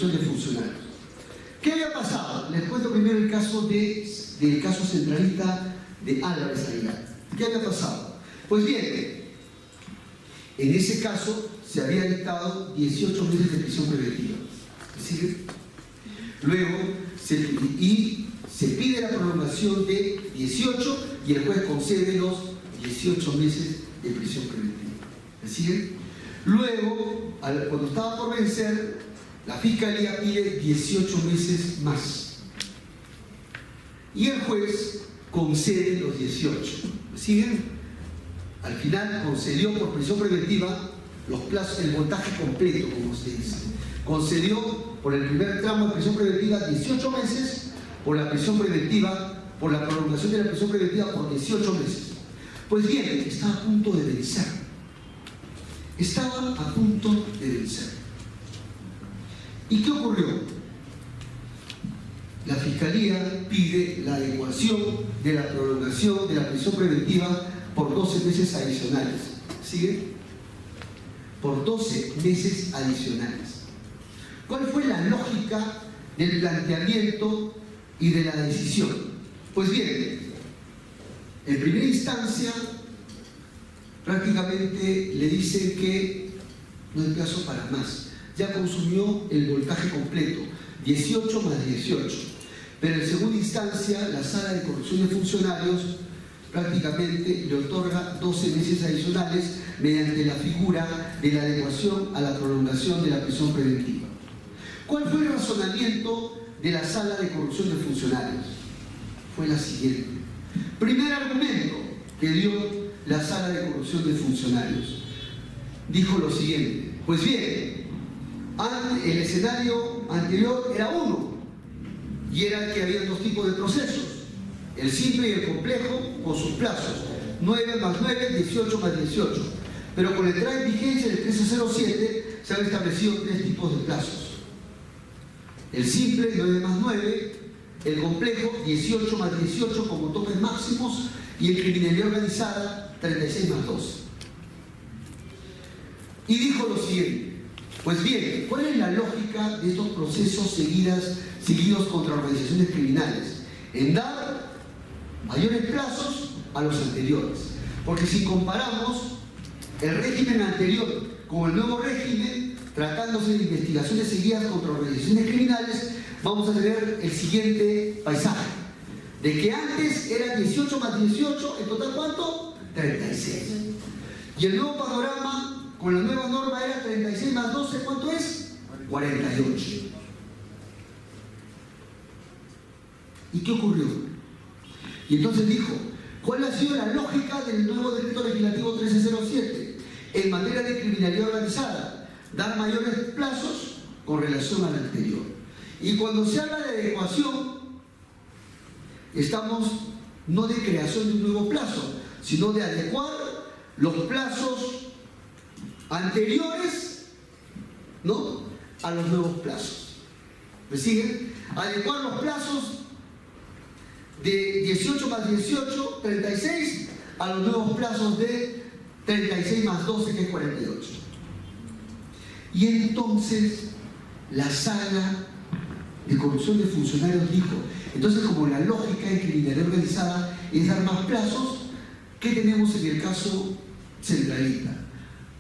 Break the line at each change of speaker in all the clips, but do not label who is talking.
de funcionarios. ¿Qué había pasado? Les cuento primero el caso del caso centralista de Álvarez Aguilar. ¿Qué había pasado? Pues bien, en ese caso se había dictado 18 meses de prisión preventiva. ¿Sí? Luego se pide la prolongación de 18 y el juez concede los 18 meses de prisión preventiva. ¿Sí? Luego, cuando estaba por vencer, la Fiscalía pide 18 meses más. Y el juez concede los 18. ¿Siguen? Al final concedió por prisión preventiva los plazos, el voltaje completo, como se dice. Concedió por el primer tramo de prisión preventiva 18 meses, por la prisión preventiva, por la prolongación de la prisión preventiva por 18 meses. Pues bien, estaba a punto de vencer. Estaba a punto de vencer. ¿Y qué ocurrió? La Fiscalía pide la adecuación de la prolongación de la prisión preventiva por 12 meses adicionales. ¿Sigue? Por 12 meses adicionales. ¿Cuál fue la lógica del planteamiento y de la decisión? Pues bien, en primera instancia prácticamente le dicen que no hay plazo para más. Ya consumió el voltaje completo, 18 más 18. Pero en segunda instancia, la Sala de Corrupción de Funcionarios prácticamente le otorga 12 meses adicionales mediante la figura de la adecuación a la prolongación de la prisión preventiva. ¿Cuál fue el razonamiento de la Sala de Corrupción de Funcionarios? Fue la siguiente. Primer argumento que dio la Sala de Corrupción de Funcionarios. Dijo lo siguiente. Pues bien, el escenario anterior era uno, y era que había dos tipos de procesos, el simple y el complejo, con sus plazos, 9 más 9, 18 más 18. Pero con la entrada en vigencia del 1307 se han establecido tres tipos de plazos. El simple, 9 más 9, el complejo, 18 más 18 como topes máximos, y el criminalidad organizada, 36 más 12. Y dijo lo siguiente. Pues bien, ¿cuál es la lógica de estos procesos seguidos contra organizaciones criminales? En dar mayores plazos a los anteriores. Porque si comparamos el régimen anterior con el nuevo régimen, tratándose de investigaciones seguidas contra organizaciones criminales, vamos a tener el siguiente paisaje. De que antes era 18 más 18, ¿en total cuánto? 36. Y el nuevo panorama con la nueva norma era 36 más 12, ¿cuánto es? 48. ¿Y qué ocurrió? Y entonces dijo, ¿cuál ha sido la lógica del nuevo decreto legislativo 1307? En materia de criminalidad organizada, dar mayores plazos con relación al anterior. Y cuando se habla de adecuación, estamos no de creación de un nuevo plazo, sino de adecuar los plazos anteriores, ¿no?, a los nuevos plazos. ¿Me siguen? Adecuar los plazos de 18 más 18, 36, a los nuevos plazos de 36 más 12, que es 48. Y entonces la Sala de Corrupción de Funcionarios dijo, entonces como la lógica en criminalidad organizada es dar más plazos, ¿qué tenemos en el caso centralista?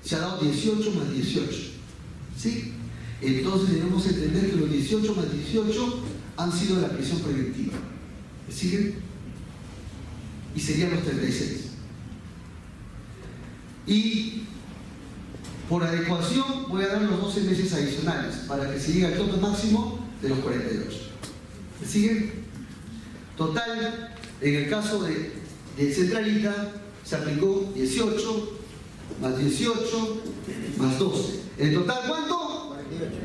Se ha dado 18 más 18. ¿Sí? Entonces debemos entender que los 18 más 18 han sido la prisión preventiva. ¿Me siguen? Y serían los 36. Y por adecuación voy a dar los 12 meses adicionales para que se llegue al tope máximo de los 48. ¿Me siguen? Total, en el caso de centralista se aplicó 18 más 18 más 12. ¿En total cuánto? 48.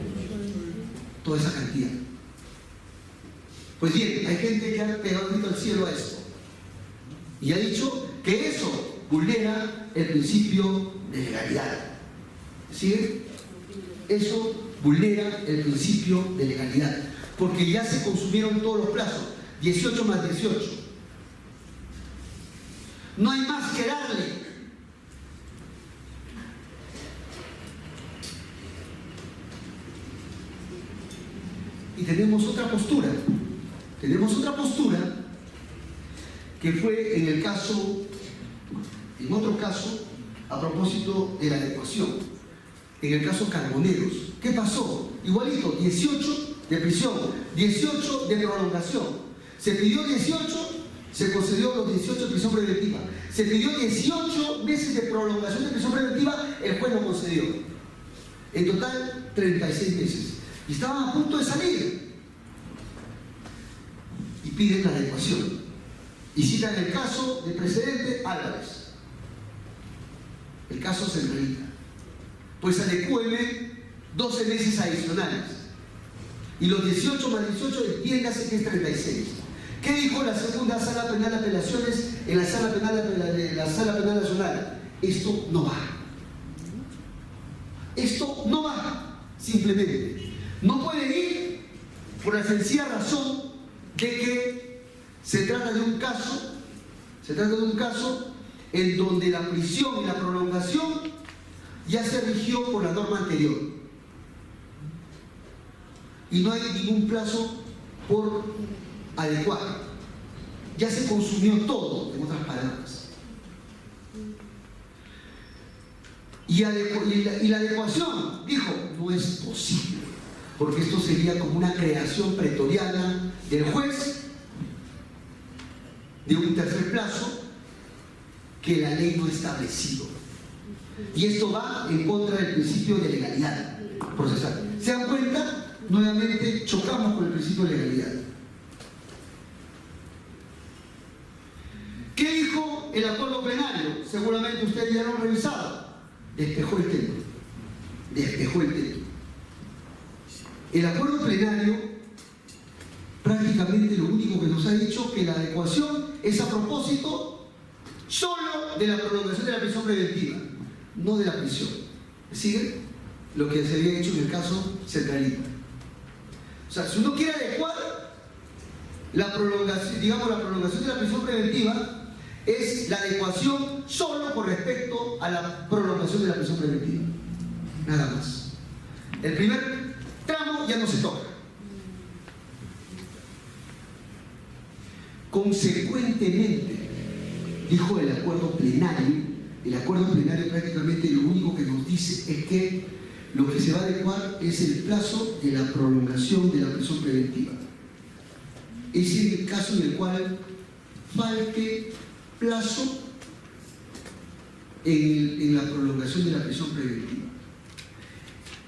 Toda esa cantidad. Pues bien, hay gente que ha pegado el grito al cielo a esto y ha dicho que eso vulnera el principio de legalidad. ¿Sí? Eso vulnera el principio de legalidad, porque ya se consumieron todos los plazos, 18 más 18. No hay más que darle. y tenemos otra postura. Tenemos otra postura que fue en otro caso, a propósito de la adecuación. En el caso Carboneros, ¿qué pasó? Igualito, 18 de prisión, 18 de prolongación. Se pidió 18, se concedió los 18 de prisión preventiva. Se pidió 18 meses de prolongación de prisión preventiva, el juez lo concedió. En total, 36 meses. Y estaban a punto de salir. Y piden la adecuación. Y citan el caso de precedente Álvarez. El caso Centralita. Pues adecúeme 12 meses adicionales. Y los 18 más 18, entiéndase que es 36. ¿Qué dijo la segunda sala penal de apelaciones en la sala penal nacional? Esto no va. Esto no va, simplemente. No puede ir por la sencilla razón de que se trata de un caso en donde la prisión y la prolongación ya se rigió por la norma anterior. Y no hay ningún plazo por adecuar. Ya se consumió todo, en otras palabras. Y la adecuación, dijo, no es posible, porque esto sería como una creación pretoriana del juez de un tercer plazo que la ley no ha establecido. Y esto va en contra del principio de legalidad procesal. ¿Se dan cuenta? Nuevamente chocamos con el principio de legalidad. ¿Qué dijo el acuerdo plenario? Seguramente ustedes ya lo han revisado. Despejó el tema. Despejó el tema. El acuerdo plenario prácticamente lo único que nos ha dicho que la adecuación es a propósito solo de la prolongación de la prisión preventiva, no de la prisión. ¿Sigue? Lo que se había hecho en el caso Centralita. O sea, si uno quiere adecuar la prolongación, digamos, la prolongación de la prisión preventiva, es la adecuación solo con respecto a la prolongación de la prisión preventiva. Nada más. El primer tramo ya no se toca. Consecuentemente, dijo el acuerdo plenario prácticamente lo único que nos dice es que lo que se va a adecuar es el plazo de la prolongación de la prisión preventiva. Es el caso en el cual falte plazo en la prolongación de la prisión preventiva.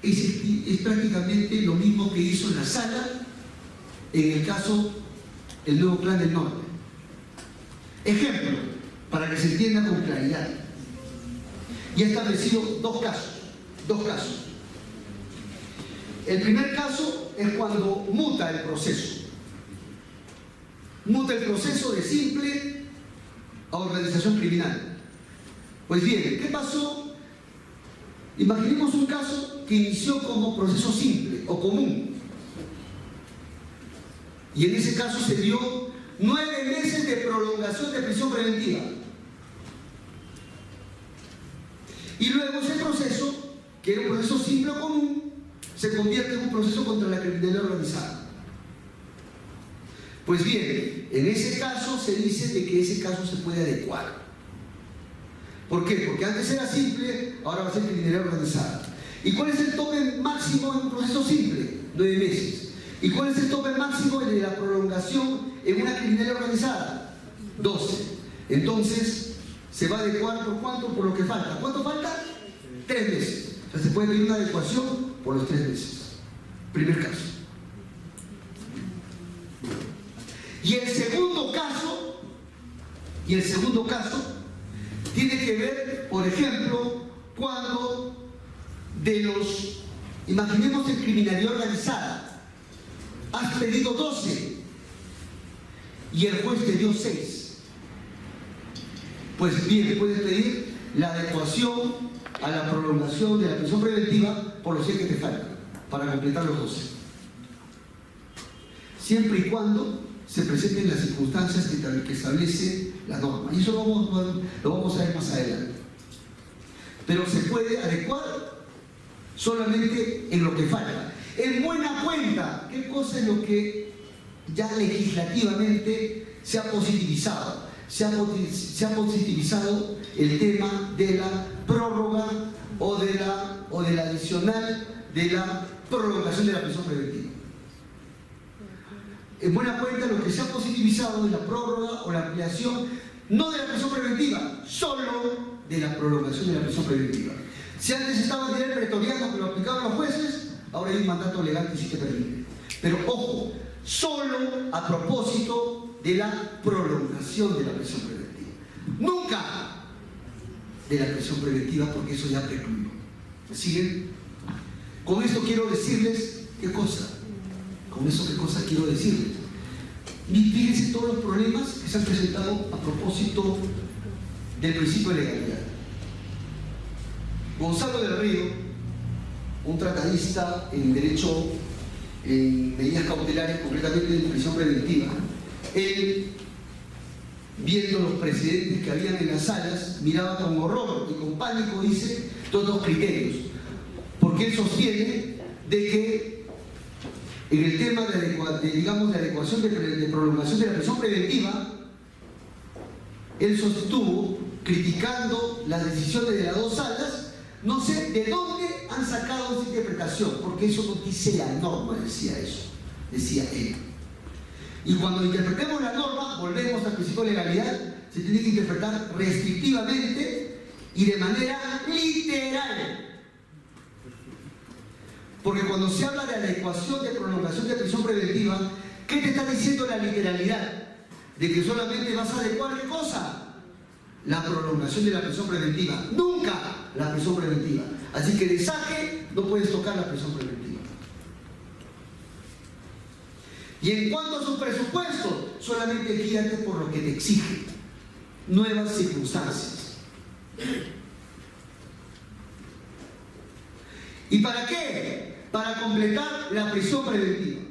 Es prácticamente lo mismo que hizo la sala en el caso el nuevo Plan del Norte. Ejemplo, para que se entienda con claridad. Y ha establecido dos casos. El primer caso es cuando muta el proceso. Muta el proceso de simple a organización criminal. Pues bien, ¿qué pasó? Imaginemos un caso que inició como proceso simple o común. Y en ese caso se dio 9 meses de prolongación de prisión preventiva. Y luego ese proceso, que era un proceso simple o común, se convierte en un proceso contra la criminalidad organizada. Pues bien, en ese caso se dice de que ese caso se puede adecuar. ¿Por qué? Porque antes era simple, ahora va a ser criminalidad organizada. ¿Y cuál es el tope máximo en un proceso simple? 9 meses. ¿Y cuál es el tope máximo de la prolongación en una criminalidad organizada? 12. Entonces, ¿se va a adecuar por cuánto? Por lo que falta. ¿Cuánto falta? 3 meses. O sea, se puede pedir una adecuación por los 3 meses. Primer caso. Y el segundo caso tiene que ver, por ejemplo, cuando imaginemos en criminalidad organizada, has pedido 12 y el juez te dio 6. Pues bien, puedes pedir la adecuación a la prolongación de la prisión preventiva por los 6 que te faltan, para completar los 12. Siempre y cuando se presenten las circunstancias que establece la norma. Y eso lo vamos a ver más adelante. Pero se puede adecuar solamente en lo que falta. En buena cuenta, ¿qué cosa cosa es lo que ya legislativamente se ha positivizado. Se ha positivizado el tema de la prórroga o de la adicional de la prolongación de la prisión preventiva. En buena cuenta, lo que se ha positivizado es la prórroga o la ampliación, no de la prisión preventiva, solo de la prolongación de la prisión preventiva. Si antes estaba el nivel pretoriano que lo aplicaban los jueces, ahora hay un mandato legal que sí te permite. Pero ojo, solo a propósito de la prolongación de la prisión preventiva. Nunca de la prisión preventiva, porque eso ya precluyó. ¿Me siguen? Con esto quiero decirles, ¿qué cosa? Con eso, ¿qué cosa quiero decirles? Y fíjense todos los problemas que se han presentado a propósito del principio de legalidad. Gonzalo del Río, un tratadista en derecho, en medidas cautelares, concretamente en prisión preventiva, él, viendo los precedentes que habían en las salas, miraba con horror y con pánico, dice, todos los criterios, porque él sostiene de que en el tema de adecuación de prolongación de la prisión preventiva, él sostuvo, criticando las decisiones de las dos salas, no sé de dónde han sacado esa interpretación, porque eso no dice la norma, decía él. Y cuando interpretemos la norma, volvemos al principio de legalidad, se tiene que interpretar restrictivamente y de manera literal. Porque cuando se habla de adecuación de prolongación de prisión preventiva, ¿qué te está diciendo la literalidad? De que solamente vas a adecuar ¿qué cosa? La prolongación de la prisión preventiva, nunca la prisión preventiva. Así que de saque no puedes tocar la prisión preventiva. Y en cuanto a su presupuesto, solamente guíate por lo que te exige. Nuevas circunstancias. ¿Y para qué? Para completar la prisión preventiva.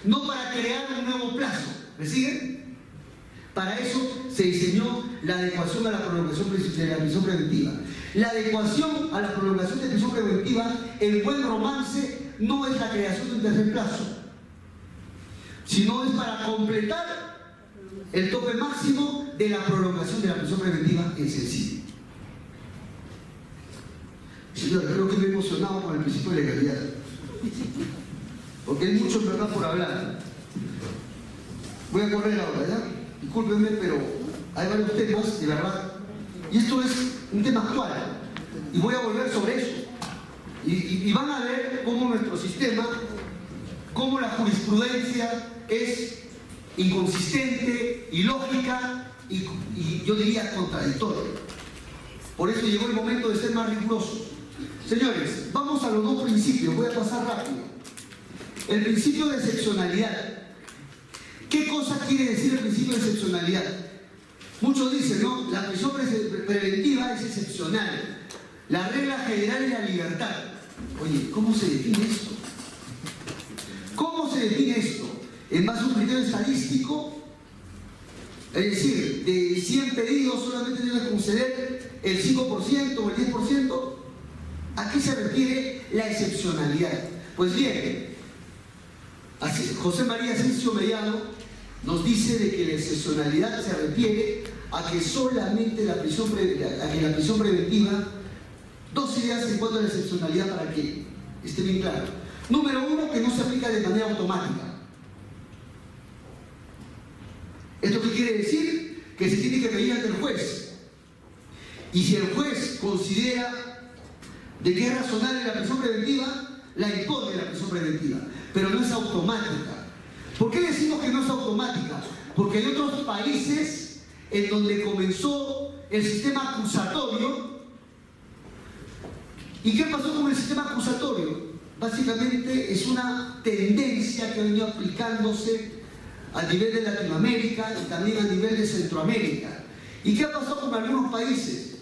No para crear un nuevo plazo. ¿Me siguen? Para eso se diseñó la adecuación a la prolongación de la prisión preventiva. La adecuación a la prolongación de prisión preventiva, en buen romance, no es la creación de un tercer plazo, sino es para completar el tope máximo de la prolongación de la prisión preventiva en sencillo. Señor, creo que me he emocionado con el principio de legalidad, porque hay mucho en verdad por hablar. Voy a correr ahora, ¿ya? Discúlpenme, pero hay varios temas, de verdad. Y esto es un tema actual. Y voy a volver sobre eso. Y van a ver cómo nuestro sistema, cómo la jurisprudencia es inconsistente, ilógica y yo diría contradictoria. Por eso llegó el momento de ser más rigurosos. Señores, vamos a los dos principios. Voy a pasar rápido. El principio de excepcionalidad. ¿Qué cosa quiere decir el principio de excepcionalidad? Muchos dicen, ¿no? La prisión preventiva es excepcional. La regla general es la libertad. Oye, ¿cómo se define esto? ¿Cómo se define esto? En base a un criterio estadístico, es decir, de 100 pedidos solamente debe conceder el 5% o el 10%. ¿A qué se refiere la excepcionalidad? Pues bien, así, José María Asensio Mellado nos dice de que la excepcionalidad se refiere a que solamente la prisión preventiva, dos ideas en cuanto a la excepcionalidad para que esté bien claro. Número uno, que no se aplica de manera automática. ¿Esto qué quiere decir? Que se tiene que pedir ante el juez. Y si el juez considera de que es razonable la prisión preventiva, la impone la prisión preventiva, pero no es automática. ¿Por qué decimos que no es automática? Porque hay otros países en donde comenzó el sistema acusatorio. ¿Y qué pasó con el sistema acusatorio? Básicamente es una tendencia que ha venido aplicándose a nivel de Latinoamérica y también a nivel de Centroamérica. ¿Y qué ha pasado con algunos países?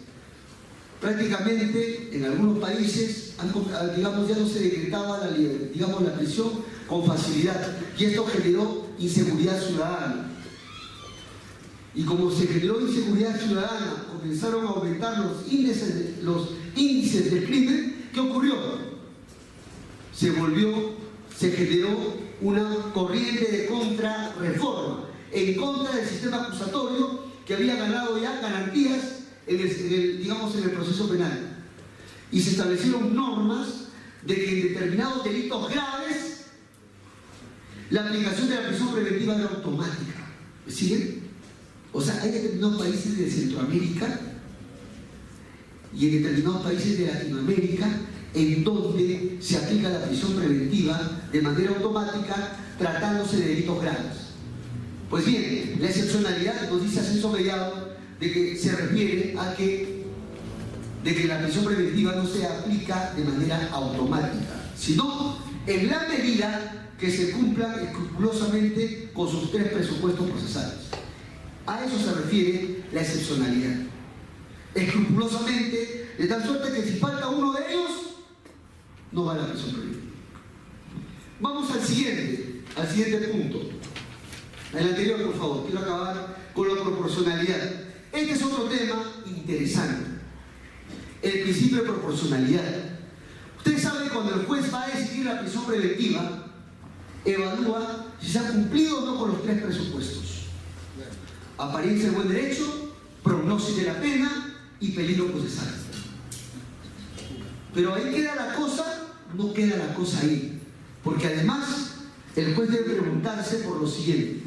Prácticamente en algunos países, digamos, ya no se decretaba la prisión con facilidad y esto generó inseguridad ciudadana. Y como se generó inseguridad ciudadana, comenzaron a aumentar los índices de crimen. ¿Qué ocurrió? Se generó una corriente de contrarreforma en contra del sistema acusatorio que había ganado ya garantías en el proceso penal. Y se establecieron normas de que en determinados delitos graves la aplicación de la prisión preventiva era automática. ¿Siguen? O sea, hay determinados países de Centroamérica y en determinados países de Latinoamérica en donde se aplica la prisión preventiva de manera automática tratándose de delitos graves. Pues bien, la excepcionalidad nos dice Ascenso Mellado de que se refiere a que la prisión preventiva no se aplica de manera automática, sino en la medida que se cumplan escrupulosamente con sus 3 presupuestos procesales. A eso se refiere la excepcionalidad. Escrupulosamente, de tal suerte que si falta uno de ellos, no va a la prisión preventiva. Vamos al siguiente punto. El anterior, por favor, quiero acabar con la proporcionalidad. Este es otro tema interesante. El principio de proporcionalidad. Ustedes saben, cuando el juez va a decidir la prisión preventiva, evalúa si se ha cumplido o no con los 3 presupuestos: apariencia de buen derecho, prognosis de la pena y peligro procesal. Pero ahí queda la cosa, no queda la cosa ahí, porque además el juez debe preguntarse por lo siguiente: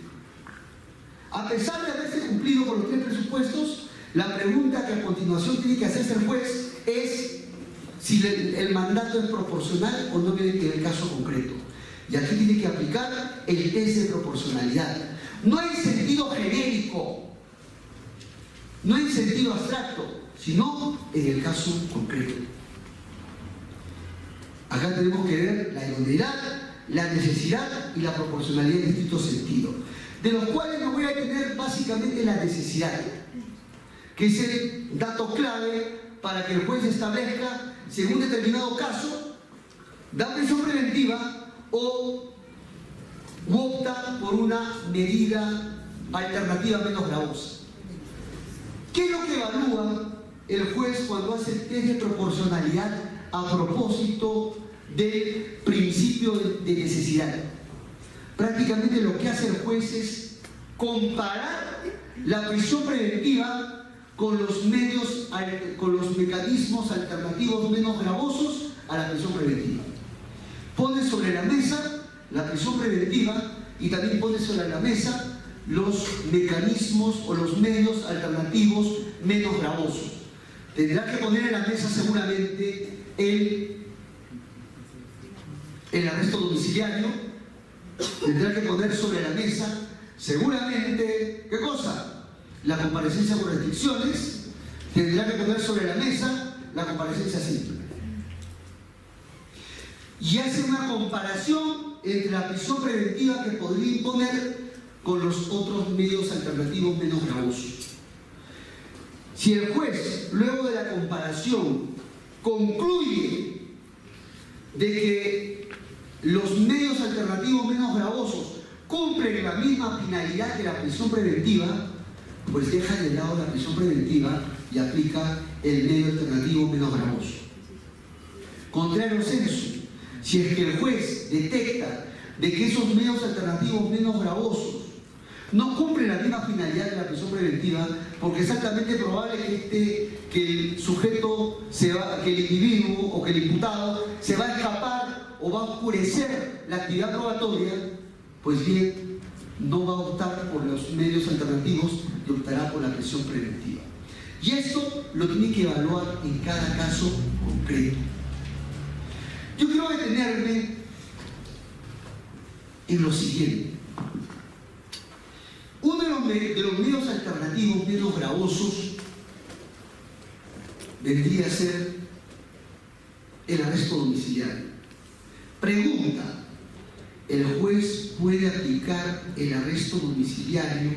a pesar de haberse cumplido con los 3 presupuestos, la pregunta que a continuación tiene que hacerse el juez es si el mandato es proporcional o no en el caso concreto. Y aquí tiene que aplicar el test de proporcionalidad. No en sentido genérico, no en sentido abstracto, sino en el caso concreto. Acá tenemos que ver la idoneidad, la necesidad y la proporcionalidad en estricto sentido, de los cuales me voy a detener básicamente la necesidad, que es el dato clave para que el juez establezca si en un determinado caso da prisión preventiva o opta por una medida alternativa menos gravosa. ¿Qué es lo que evalúa el juez cuando hace el test de proporcionalidad a propósito del principio de necesidad? Prácticamente lo que hace el juez es comparar la prisión preventiva con los mecanismos alternativos menos gravosos a la prisión preventiva. Pone sobre la mesa la prisión preventiva y también pone sobre la mesa los mecanismos o los medios alternativos menos gravosos. Tendrá que poner en la mesa seguramente el arresto domiciliario, tendrá que poner sobre la mesa seguramente, ¿qué cosa? La comparecencia con restricciones, tendrá que poner sobre la mesa la comparecencia simple. Y hace una comparación entre la prisión preventiva que podría imponer con los otros medios alternativos menos gravosos. Si el juez, luego de la comparación, concluye de que los medios alternativos menos gravosos cumplen la misma finalidad que la prisión preventiva, pues deja de lado la prisión preventiva y aplica el medio alternativo menos gravoso. Contrario censo, si es que el juez detecta de que esos medios alternativos menos gravosos no cumplen la misma finalidad de la prisión preventiva, porque es altamente probable que el sujeto que el individuo o que el imputado se va a escapar o va a oscurecer la actividad probatoria, pues bien, no va a optar por los medios alternativos y optará por la prisión preventiva. Y esto lo tiene que evaluar en cada caso concreto. Yo quiero detenerme en lo siguiente. Uno de los medios alternativos menos gravosos vendría a ser el arresto domiciliario. Pregunta: ¿el juez puede aplicar el arresto domiciliario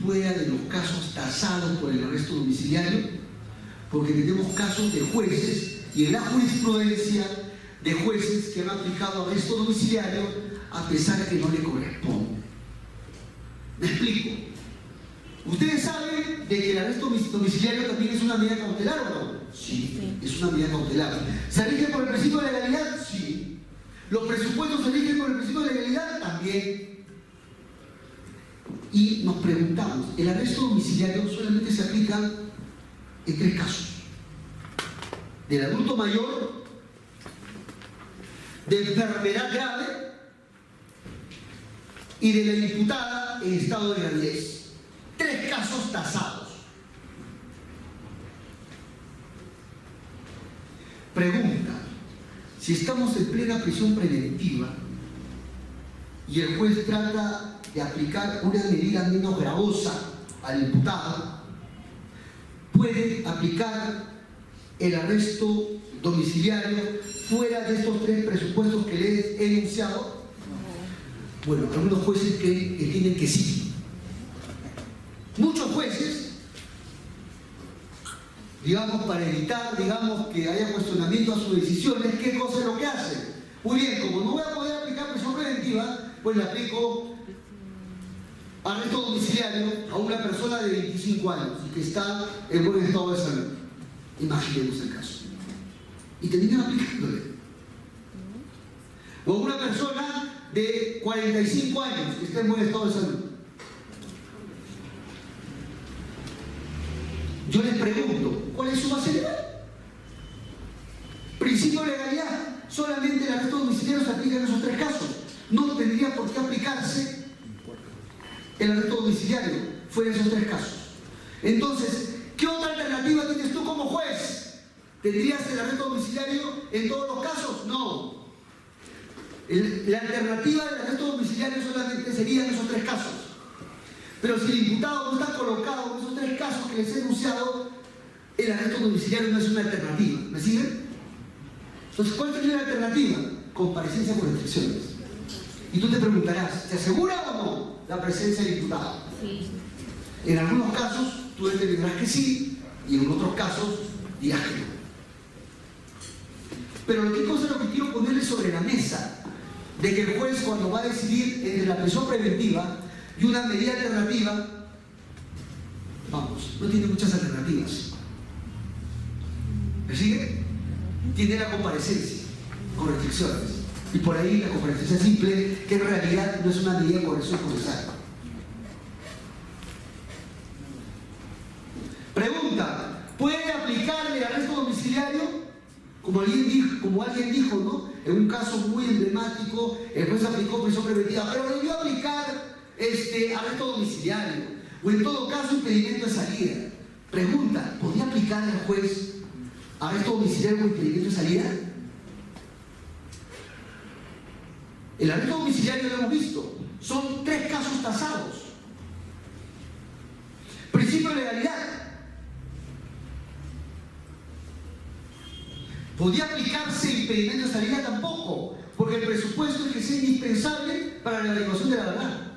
fuera de los casos tasados por el arresto domiciliario? Porque tenemos casos de jueces y en la jurisprudencia de jueces que han aplicado arresto domiciliario a pesar de que no le corresponde. Me explico. ¿Ustedes saben de que el arresto domiciliario también es una medida cautelar o no? Sí, es una medida cautelar. ¿Se rige por el principio de legalidad? Sí. ¿Los presupuestos se rigen por el principio de legalidad? También. Y nos preguntamos, el arresto domiciliario solamente se aplica en 3 casos: del adulto mayor, de enfermedad grave y de la imputada en estado de gravidez. 3 casos tasados. Pregunta: si estamos en plena prisión preventiva y el juez trata de aplicar una medida menos gravosa al imputado, ¿puede aplicar el arresto domiciliario fuera de estos 3 presupuestos que les he enunciado? Bueno, algunos jueces creen que entienden que sí. Muchos jueces, digamos, para evitar, digamos, que haya cuestionamiento a sus decisiones, ¿qué cosa es lo que hacen? Muy bien, como no voy a poder aplicar prisión preventiva, pues le aplico arresto domiciliario a una persona de 25 años que está en buen estado de salud. Imaginemos el caso. Y terminan aplicándole. O a una persona de 45 años que está en buen estado de salud. Yo les pregunto, ¿cuál es su base legal? Principio de legalidad. Solamente el arresto domiciliario se aplica en esos 3 casos. No tendría por qué aplicarse el arresto domiciliario fuera de esos 3 casos. Entonces, ¿qué otra alternativa tienes tú como juez? ¿Tendrías el arresto domiciliario en todos los casos? No. La alternativa del arresto domiciliario solamente sería en esos 3 casos. Pero si el imputado no está colocado en esos 3 casos que les he enunciado, el arresto domiciliario no es una alternativa. ¿Me siguen? Entonces, ¿cuál sería la alternativa? Comparecencia por restricciones. Y tú te preguntarás, ¿se asegura o no la presencia del imputado?
Sí.
En algunos casos tú determinarás que sí, y en otros casos dirás que no. Pero lo que quiero ponerle sobre la mesa, de que el juez, cuando va a decidir entre la prisión preventiva y una medida alternativa, vamos, no tiene muchas alternativas. ¿Me sigue? Tiene la comparecencia con restricciones. Y por ahí la comparecencia simple, que en realidad no es una medida de corrección procesal. Pregunta: ¿puede aplicarle el arresto domiciliario? Como alguien dijo, ¿no? En un caso muy emblemático, el juez aplicó prisión preventiva, pero debió aplicar arresto domiciliario, o en todo caso impedimento de salida. Pregunta: ¿podría aplicar al juez arresto domiciliario o impedimento de salida? El arresto domiciliario lo hemos visto, son 3 casos tasados. Principio de legalidad. ¿Podría aplicarse impedimento de salida? Tampoco, porque el presupuesto es que sea indispensable para la averiguación de la verdad.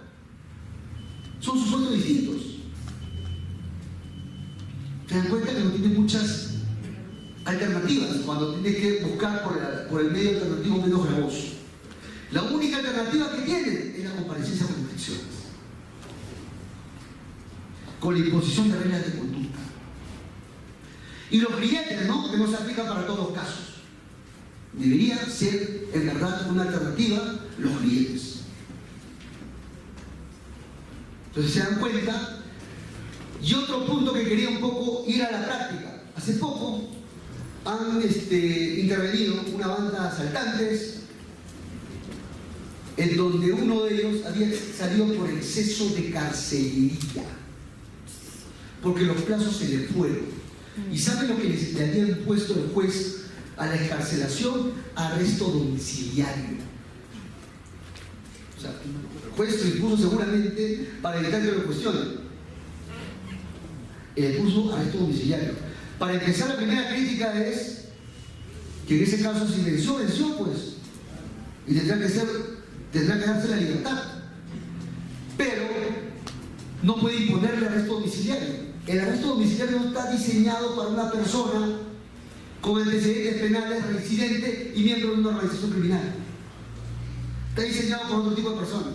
Son supuestos distintos. Se dan cuenta que no tiene muchas alternativas cuando tiene que buscar por el medio alternativo menos gravoso. La única alternativa que tiene es la comparecencia con restricciones, con la imposición de reglas de conducta. Y los grilletes, ¿no? Que no se aplican para todos los casos. Debería ser, en verdad, una alternativa los grilletes. Entonces se dan cuenta. Y otro punto que quería un poco ir a la práctica. Hace poco han intervenido una banda de asaltantes en donde uno de ellos había salido por exceso de carcelería, porque los plazos se le fueron. ¿Y saben lo que le había impuesto el juez a la excarcelación? Arresto domiciliario. O sea, el juez lo impuso seguramente para evitar que lo cuestionen. Le puso arresto domiciliario. Para empezar, la primera crítica es que en ese caso, si venció, pues, y tendrá que darse la libertad. Pero no puede imponerle arresto domiciliario. El arresto domiciliario no está diseñado para una persona con antecedentes penales, reincidente y miembro de una organización criminal. Está diseñado para otro tipo de personas.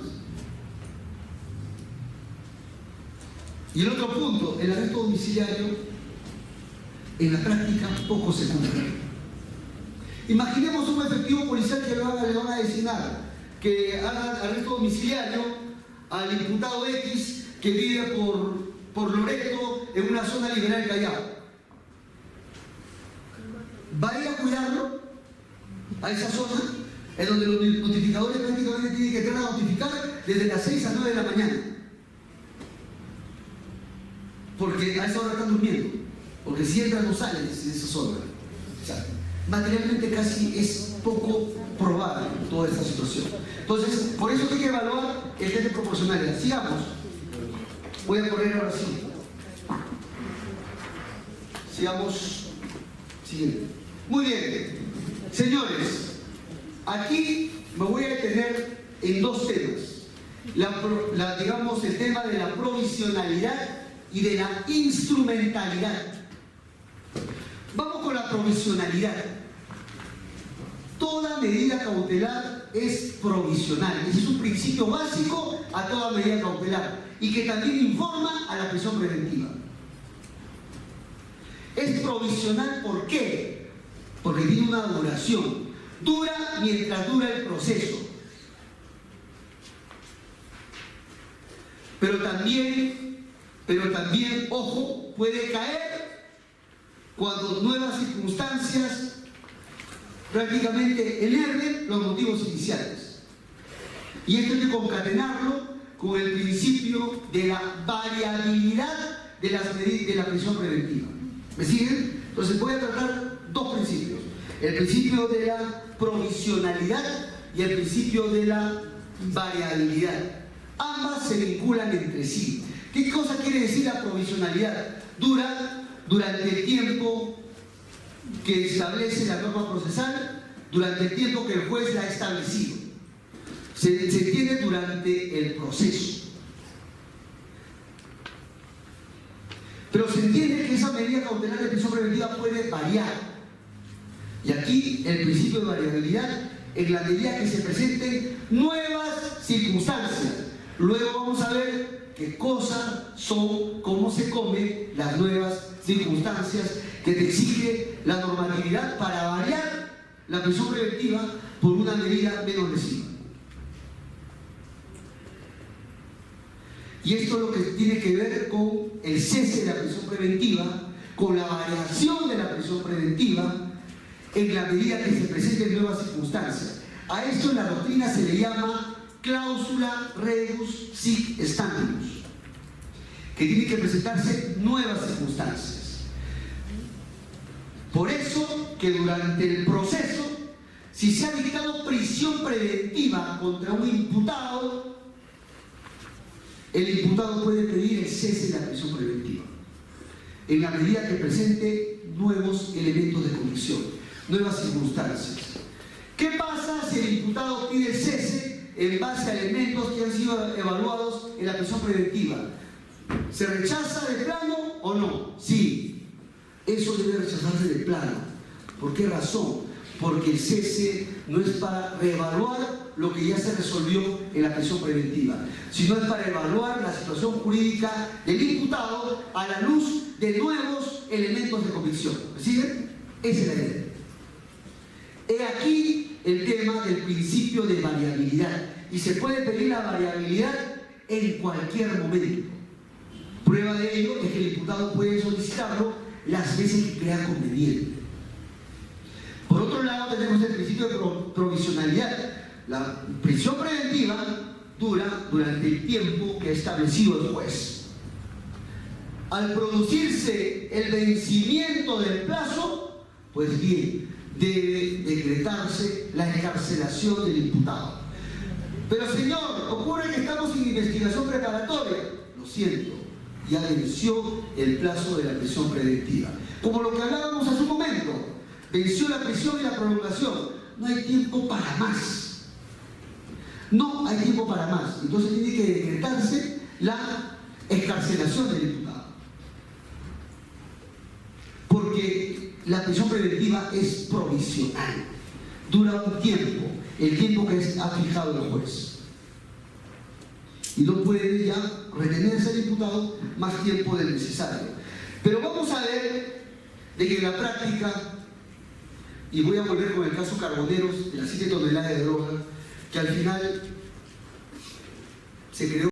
Y el otro punto, el arresto domiciliario en la práctica poco se cumple. Imaginemos un efectivo policial que le van a designar, que haga arresto domiciliario al imputado X que vive por Loreto en una zona liberal del Callao. ¿Va a ir a cuidarlo a esa zona en donde los notificadores prácticamente tienen que entrar a notificar desde las 6 a 9 de la mañana? Porque a esa hora están durmiendo, porque si entran no salen de esa zona. O sea, materialmente casi es poco probable toda esta situación. Entonces, por eso hay que evaluar el test de proporcionalidad. Sigamos. Voy a correr ahora sí. Sigamos. Siguiente. Muy bien. Señores, aquí me voy a detener en dos temas. Digamos, el tema de la provisionalidad y de la instrumentalidad. Vamos con la provisionalidad. Toda medida cautelar es provisional. Ese es un principio básico a toda medida cautelar y que también informa a la prisión preventiva. Es provisional, ¿por qué? Porque tiene una duración. Dura mientras dura el proceso. Pero también, ojo, puede caer cuando nuevas circunstancias prácticamente enerven los motivos iniciales. Y esto hay que concatenarlo con el principio de la variabilidad de la prisión preventiva. ¿Me siguen? Entonces voy a tratar dos principios. El principio de la provisionalidad y el principio de la variabilidad. Ambas se vinculan entre sí. ¿Qué cosa quiere decir la provisionalidad? Dura durante el tiempo que establece la norma procesal, durante el tiempo que el juez la ha establecido. Se entiende durante el proceso. Pero se entiende que esa medida cautelar de prisión preventiva puede variar. Y aquí el principio de variabilidad, en la medida que se presenten nuevas circunstancias. Luego vamos a ver qué cosas son, cómo se comen las nuevas circunstancias que te exige la normatividad para variar la prisión preventiva por una medida menos lesiva. Y esto es lo que tiene que ver con el cese de la prisión preventiva, con la variación de la prisión preventiva en la medida que se presenten nuevas circunstancias. A esto en la doctrina se le llama cláusula rebus sic stantibus, que tiene que presentarse nuevas circunstancias. Por eso que durante el proceso, si se ha dictado prisión preventiva contra un imputado, el imputado puede pedir el cese de la prisión preventiva en la medida que presente nuevos elementos de convicción, nuevas circunstancias. ¿Qué pasa si el imputado pide el cese en base a elementos que han sido evaluados en la prisión preventiva? ¿Se rechaza de plano o no? Sí, eso debe rechazarse de plano. ¿Por qué razón? Porque el cese no es para reevaluar lo que ya se resolvió en la prisión preventiva, sino es para evaluar la situación jurídica del imputado a la luz de nuevos elementos de convicción. ¿Me siguen? Esa es la idea. He aquí el tema del principio de variabilidad. Y se puede pedir la variabilidad en cualquier momento. Prueba de ello es que el imputado puede solicitarlo las veces que crea conveniente. Por otro lado, tenemos el principio de provisionalidad. La prisión preventiva dura durante el tiempo que ha establecido el juez. Al producirse el vencimiento del plazo, pues bien, debe decretarse la excarcelación del imputado. Pero señor, ocurre que estamos en investigación preparatoria. Lo siento, ya venció el plazo de la prisión preventiva. Como lo que hablábamos hace un momento, venció la prisión y la prolongación. No hay tiempo para más. No hay tiempo para más. Entonces tiene que decretarse la excarcelación del imputado. Porque la prisión preventiva es provisional. Dura un tiempo, el tiempo que ha fijado el juez. Y no puede ya retenerse el imputado más tiempo del necesario. Pero vamos a ver de que en la práctica y voy a volver con el caso Carboneros, de las 7 toneladas de droga, que al final se creó